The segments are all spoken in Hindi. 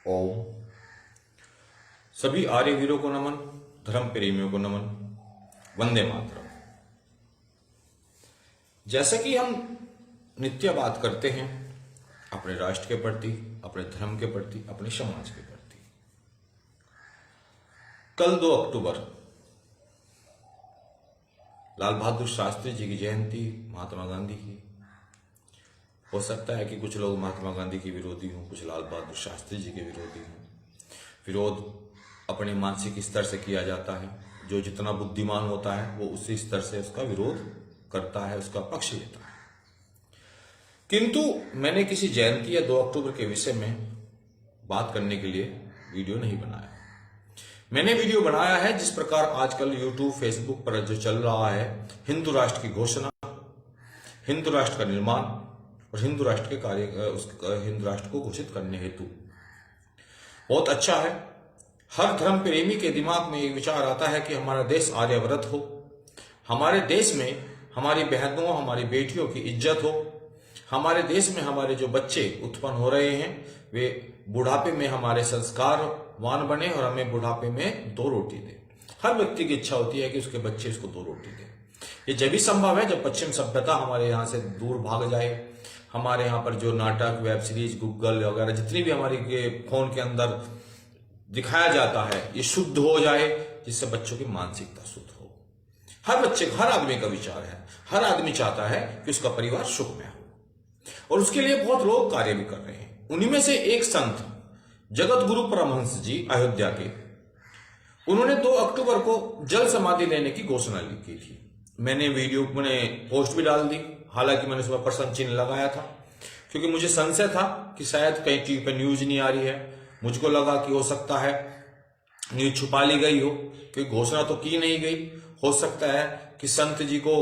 ओम। सभी आर्य वीरों को नमन, धर्म प्रेमियों को नमन, वंदे मातरम। जैसा कि हम नित्य बात करते हैं अपने राष्ट्र के प्रति, अपने धर्म के प्रति, अपने समाज के प्रति। कल 2 अक्टूबर लाल बहादुर शास्त्री जी की जयंती, महात्मा गांधी की। हो सकता है कि कुछ लोग महात्मा गांधी के विरोधी हों, कुछ लाल बहादुर शास्त्री जी के विरोधी हों। विरोध अपने मानसिक स्तर से किया जाता है। जो जितना बुद्धिमान होता है वो उसी स्तर से उसका विरोध करता है, उसका पक्ष लेता है। किंतु मैंने किसी जयंती या 2 अक्टूबर के विषय में बात करने के लिए वीडियो नहीं बनाया। मैंने वीडियो बनाया है जिस प्रकार आजकल यूट्यूब, फेसबुक पर जो चल रहा है, हिंदू राष्ट्र की घोषणा, हिंदू राष्ट्र का निर्माण और हिंदू राष्ट्र के हिंदू राष्ट्र को घोषित करने हेतु बहुत अच्छा है। हर धर्म प्रेमी के दिमाग में एक विचार आता है कि हमारा देश आर्यव्रत हो, हमारे देश में हमारी बहनों, हमारी बेटियों की इज्जत हो, हमारे देश में हमारे जो बच्चे उत्पन्न हो रहे हैं वे बुढ़ापे में हमारे संस्कारवान बने और हमें बुढ़ापे में 2 रोटी दे। हर व्यक्ति की इच्छा होती है कि उसके बच्चे उसको 2 रोटी दे। ये जब भी संभव है जब पश्चिम सभ्यता हमारे यहाँ से दूर भाग जाए। हमारे यहाँ पर जो नाटक, वेब सीरीज, गूगल वगैरह जितनी भी हमारी फोन के अंदर दिखाया जाता है ये शुद्ध हो जाए, जिससे बच्चों की मानसिकता शुद्ध हो। हर बच्चे, हर आदमी का विचार है, हर आदमी चाहता है कि उसका परिवार सुखमय हो और उसके लिए बहुत लोग कार्य भी कर रहे हैं। उन्हीं में से एक संत जगत गुरु परमहंस जी अयोध्या के, उन्होंने 2 अक्टूबर को जल समाधि लेने की घोषणा की थी। मैंने पोस्ट भी डाल दी। हालांकि मैंने उसमें प्रश्न चिन्ह लगाया था क्योंकि मुझे संशय था कि शायद कहीं टीवी पर न्यूज नहीं आ रही है। मुझको लगा कि हो सकता है न्यूज छुपा ली गई हो, क्योंकि घोषणा तो की नहीं गई। हो सकता है कि संत जी को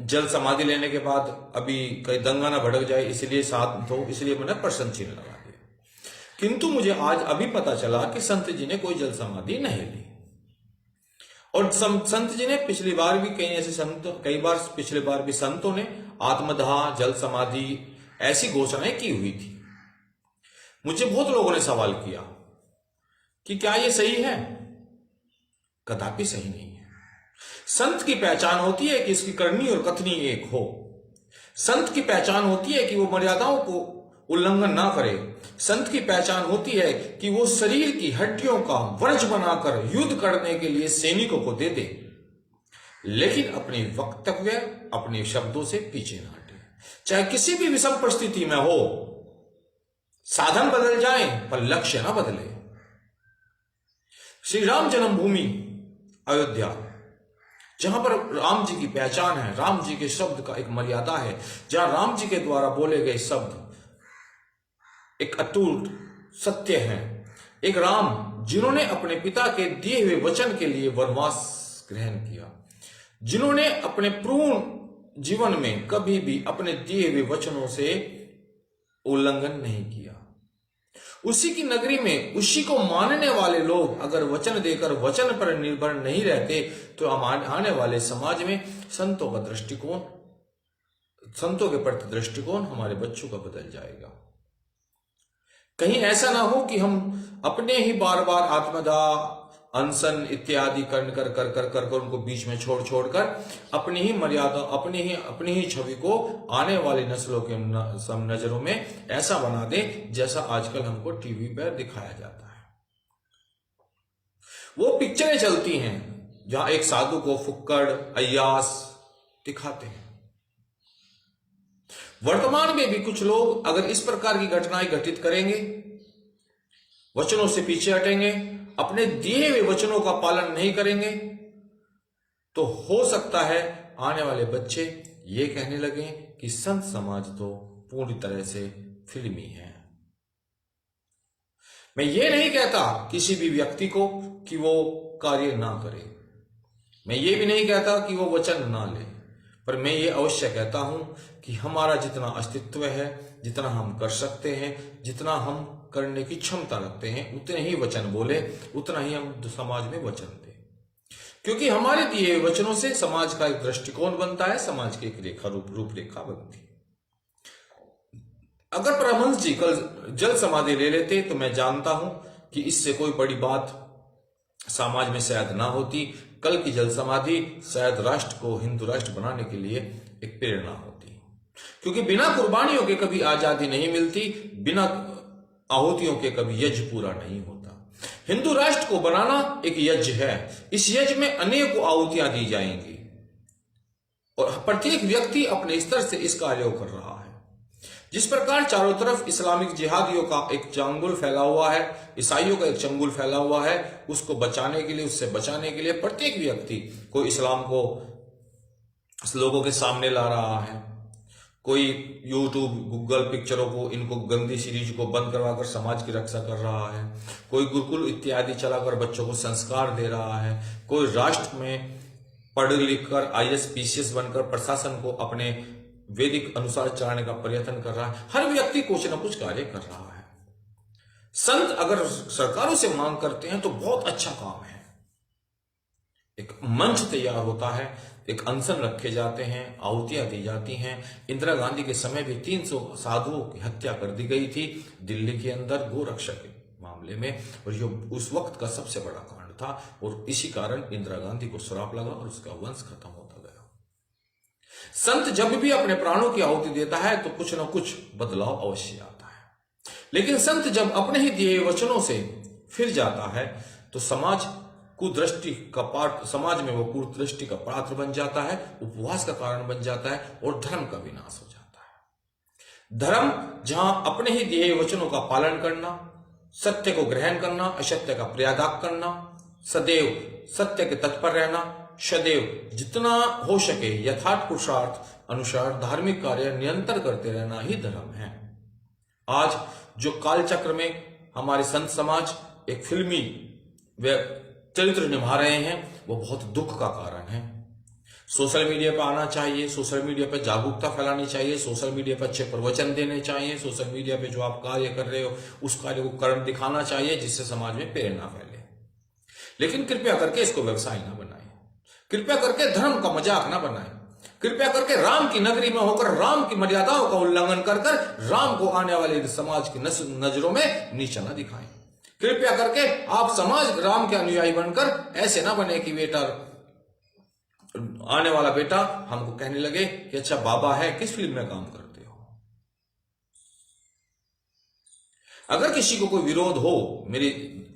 जल समाधि लेने के बाद अभी कहीं दंगा ना भड़क जाए, इसलिए मैंने प्रश्न चिन्ह लगा दिया। किंतु मुझे आज अभी पता चला कि संत जी ने कोई जल समाधि नहीं ली। और संत जी ने पिछली बार भी पिछले बार भी संतों ने आत्मदाह, जल समाधि ऐसी घोषणाएं की हुई थी। मुझे बहुत लोगों ने सवाल किया कि क्या ये सही है? कदापि सही नहीं है। संत की पहचान होती है कि इसकी करनी और कथनी एक हो। संत की पहचान होती है कि वो मर्यादाओं को उल्लंघन ना करे। संत की पहचान होती है कि वो शरीर की हड्डियों का वज्र बनाकर युद्ध करने के लिए सैनिकों को दे दे, लेकिन अपने वक्तव्य, अपने शब्दों से पीछे ना हटे। चाहे किसी भी विषम परिस्थिति में हो, साधन बदल जाए पर लक्ष्य ना बदले। श्री राम जन्मभूमि अयोध्या, जहां पर राम जी की पहचान है, राम जी के शब्द का एक मर्यादा है, जहां राम जी के द्वारा बोले गए शब्द एक अटूट सत्य है। एक राम जिन्होंने अपने पिता के दिए हुए वचन के लिए वनवास ग्रहण किया, जिन्होंने अपने पूर्ण जीवन में कभी भी अपने दिए हुए वचनों से उल्लंघन नहीं किया। उसी की नगरी में उसी को मानने वाले लोग अगर वचन देकर वचन पर निर्भर नहीं रहते तो आने वाले समाज में संतों का दृष्टिकोण, संतों के प्रति दृष्टिकोण हमारे बच्चों का बदल जाएगा। कहीं ऐसा ना हो कि हम अपने ही बार बार आत्मदाह, अनशन इत्यादि कर उनको बीच में छोड़कर अपनी ही मर्यादा, अपनी ही छवि को आने वाली नस्लों के नजरों में ऐसा बना दे जैसा आजकल हमको टीवी पर दिखाया जाता है। वो पिक्चरें चलती हैं जहां एक साधु को फुक्कड़, अय्यास दिखाते हैं। वर्तमान में भी कुछ लोग अगर इस प्रकार की घटनाएं घटित करेंगे, वचनों से पीछे हटेंगे, अपने दिए हुए वचनों का पालन नहीं करेंगे, तो हो सकता है आने वाले बच्चे ये कहने लगे कि संत समाज तो पूरी तरह से फिल्मी है। मैं ये नहीं कहता किसी भी व्यक्ति को कि वो कार्य ना करे, मैं ये भी नहीं कहता कि वो वचन ना ले, पर मैं ये अवश्य कहता हूं कि हमारा जितना अस्तित्व है, जितना हम कर सकते हैं, जितना हम करने की क्षमता रखते हैं, उतने ही वचन बोले, उतना ही हम समाज में वचन दें। क्योंकि हमारे दिए वचनों से समाज का एक दृष्टिकोण बनता है, समाज की एक रूपरेखा बनती है। अगर परमहंस जी कल जल समाधि ले लेते तो मैं जानता हूं कि इससे कोई बड़ी बात समाज में शायद ना होती। कल की जल समाधि शायद राष्ट्र को हिंदू राष्ट्र बनाने के लिए एक प्रेरणा होती, क्योंकि बिना कुर्बानियों के कभी आजादी नहीं मिलती, बिना आहुतियों के कभी यज्ञ पूरा नहीं होता। हिंदू राष्ट्र को बनाना एक यज्ञ है। इस यज्ञ में अनेकों आहुतियां दी जाएंगी और प्रत्येक व्यक्ति अपने स्तर से इस कार्य को कर रहा है। जिस प्रकार चारों तरफ इस्लामिक जिहादियों का एक चंगुल फैला हुआ है, ईसाइयों का एक चंगुल फैला हुआ है, उसको बचाने के लिए, उससे बचाने के लिए प्रत्येक व्यक्ति कोई इस्लाम को लोगों के सामने ला रहा है, कोई यूट्यूब गूगल पिक्चरों को, इनको गंदी सीरीज को बंद करवाकर समाज की रक्षा कर रहा है, कोई गुरुकुल इत्यादि चलाकर बच्चों को संस्कार दे रहा है, कोई राष्ट्र में पढ़ लिख कर IAS PCS बनकर प्रशासन को अपने वैदिक अनुसार चलाने का प्रयत्न कर रहा है। हर व्यक्ति कुछ न कुछ कार्य कर रहा है। संत अगर सरकारों से मांग करते हैं तो बहुत अच्छा काम है। एक मंच तैयार होता है, एक अनशन रखे जाते हैं, आहुतियां दी जाती हैं। इंदिरा गांधी के समय भी 300 साधुओं की हत्या कर दी गई थी दिल्ली के अंदर गोरक्षा के मामले में, और ये उस वक्त का सबसे बड़ा कांड था, और इसी कारण इंदिरा गांधी को श्राप लगा और उसका वंश खत्म होता गया। संत जब भी अपने प्राणों की आहुति देता है तो कुछ न कुछ बदलाव अवश्य आता है, लेकिन संत जब अपने ही दिए वचनों से फिर जाता है तो समाज में वो कुदृष्टि का पात्र बन जाता है, उपवास का कारण बन जाता है और धर्म का विनाश हो जाता है। धर्म जहां अपने ही दिए वचनों का पालन करना, सत्य को ग्रहण करना, असत्य का त्याग करना, सदैव सत्य के तत्पर रहना, सदैव जितना हो सके यथार्थ पुरुषार्थ अनुसार धार्मिक कार्य निरंतर करते रहना ही धर्म है। आज जो कालचक्र में हमारे संत समाज एक फिल्मी चरित्र निभा रहे हैं वो बहुत दुख का कारण है। सोशल मीडिया पर आना चाहिए, सोशल मीडिया पर जागरूकता फैलानी चाहिए, सोशल मीडिया पर अच्छे प्रवचन देने चाहिए, सोशल मीडिया पे जो आप कार्य कर रहे हो उस कार्य को कर दिखाना चाहिए जिससे समाज में प्रेरणा फैले। लेकिन कृपया करके इसको व्यवसाय ना बनाएं, कृपया करके धर्म का मजाक ना बनाएं, कृपया करके राम की नगरी में होकर राम की मर्यादाओं का उल्लंघन कर राम को आने वाले समाज की नजरों में नीचा ना दिखाएं। कृपया करके आप समाज राम के अनुयायी बनकर ऐसे ना बने कि बेटा, आने वाला बेटा हमको कहने लगे कि अच्छा बाबा है, किस फिल्म में काम करते हो। अगर किसी को कोई विरोध हो, मेरे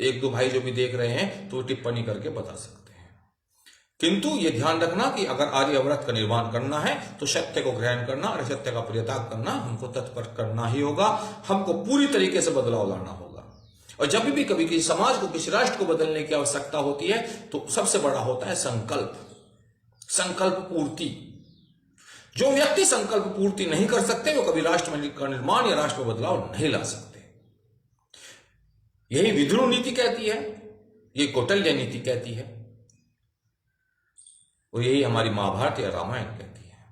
1-2 भाई जो भी देख रहे हैं तो टिप्पणी करके बता सकते हैं, किंतु ये ध्यान रखना कि अगर आर्यव्रत का निर्माण करना है तो सत्य को ग्रहण करना और असत्य का परित्याग करना हमको तत्पर करना ही होगा। हमको पूरी तरीके से बदलाव लाना होगा। और जब भी कभी किसी समाज को, किसी राष्ट्र को बदलने की आवश्यकता होती है तो सबसे बड़ा होता है संकल्प पूर्ति। जो व्यक्ति संकल्प पूर्ति नहीं कर सकते वो कभी राष्ट्र का निर्माण या राष्ट्र में बदलाव नहीं ला सकते। यही विद्रोह नीति कहती है, ये कौटिल्य नीति कहती है, और यही हमारी महाभारत या रामायण कहती है।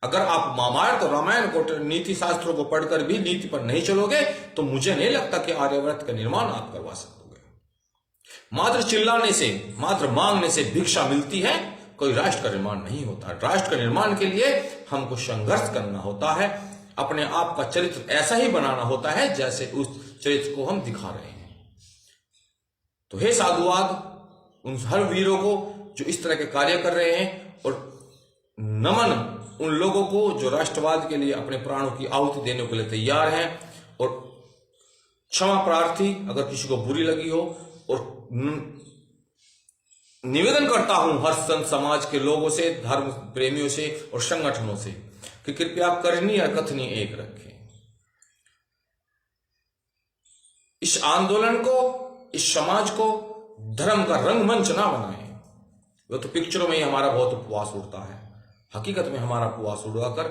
अगर आप महाभारत और रामायण को नीति शास्त्रों को पढ़कर भी नीति पर नहीं चलोगे तो मुझे नहीं लगता कि आर्यव्रत का निर्माण आप करवा सकोगे। मात्र चिल्लाने से, मात्र मांगने से भिक्षा मिलती है, कोई राष्ट्र का निर्माण नहीं होता। राष्ट्र का निर्माण के लिए हमको संघर्ष करना होता है, अपने आप का चरित्र ऐसा ही बनाना होता है जैसे उस चरित्र को हम दिखा रहे हैं। तो हे साधुवाद उन हर वीरों को जो इस तरह के कार्य कर रहे हैं, और नमन उन लोगों को जो राष्ट्रवाद के लिए अपने प्राणों की आहुति देने के लिए तैयार हैं, और क्षमा प्रार्थी अगर किसी को बुरी लगी हो, और निवेदन करता हूं हर संत समाज के लोगों से, धर्म प्रेमियों से और संगठनों से कि कृपया करनी और कथनी एक रखें। इस आंदोलन को, इस समाज को धर्म का रंगमंच ना बनाएं। वो तो पिक्चरों में ही हमारा बहुत उपवास उड़ता है, हकीकत में हमारा उपवास उड़ाकर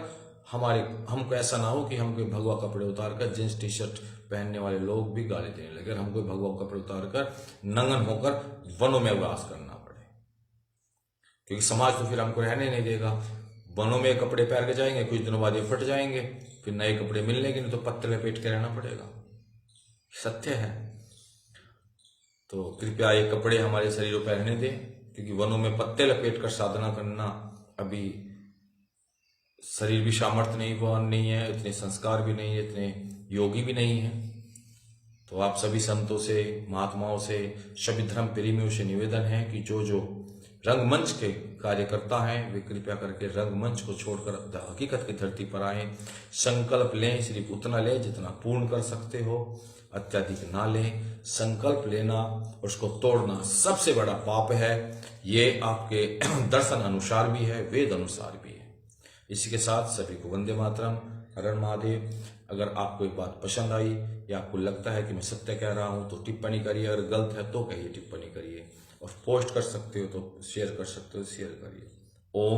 हमको ऐसा ना हो कि हम कोई भगवा कपड़े उतारकर जींस टी शर्ट पहनने वाले लोग भी गाली देने लगे, हम कोई भगवा कपड़े उतारकर नंगन होकर वनों में वास करना पड़े, क्योंकि समाज तो फिर हमको रहने नहीं देगा। वनों में कपड़े पहन के जाएंगे, कुछ दिनों बाद ये फट जाएंगे, फिर नए कपड़े मिलने के नहीं तो पत्ते लपेट के रहना पड़ेगा। सत्य है। तो कृपया ये कपड़े हमारे शरीरों पर रहने दें, क्योंकि वनों में पत्ते लपेट कर साधना करना अभी शरीर भी सामर्थ्य नहीं है, इतने संस्कार भी नहीं है, इतने योगी भी नहीं है। तो आप सभी संतों से, महात्माओं से, सभी धर्म प्रेमियों से निवेदन है कि जो जो रंगमंच के कार्यकर्ता हैं वे कृपया करके रंगमंच को छोड़कर हकीकत की धरती पर आए। संकल्प लें, सिर्फ उतना लें जितना पूर्ण कर सकते हो, अत्यधिक ना लें। संकल्प लेना और उसको तोड़ना सबसे बड़ा पाप है। ये आपके दर्शन अनुसार भी है, वेद अनुसार भी है। इसी के साथ सभी को वंदे मातरम, हर हर महादेव। अगर आपको एक बात पसंद आई या आपको लगता है कि मैं सत्य कह रहा हूं तो टिप्पणी करिए, अगर गलत है तो कहिए, टिप्पणी करिए, और पोस्ट कर सकते हो तो शेयर कर सकते हो, शेयर करिए। ओम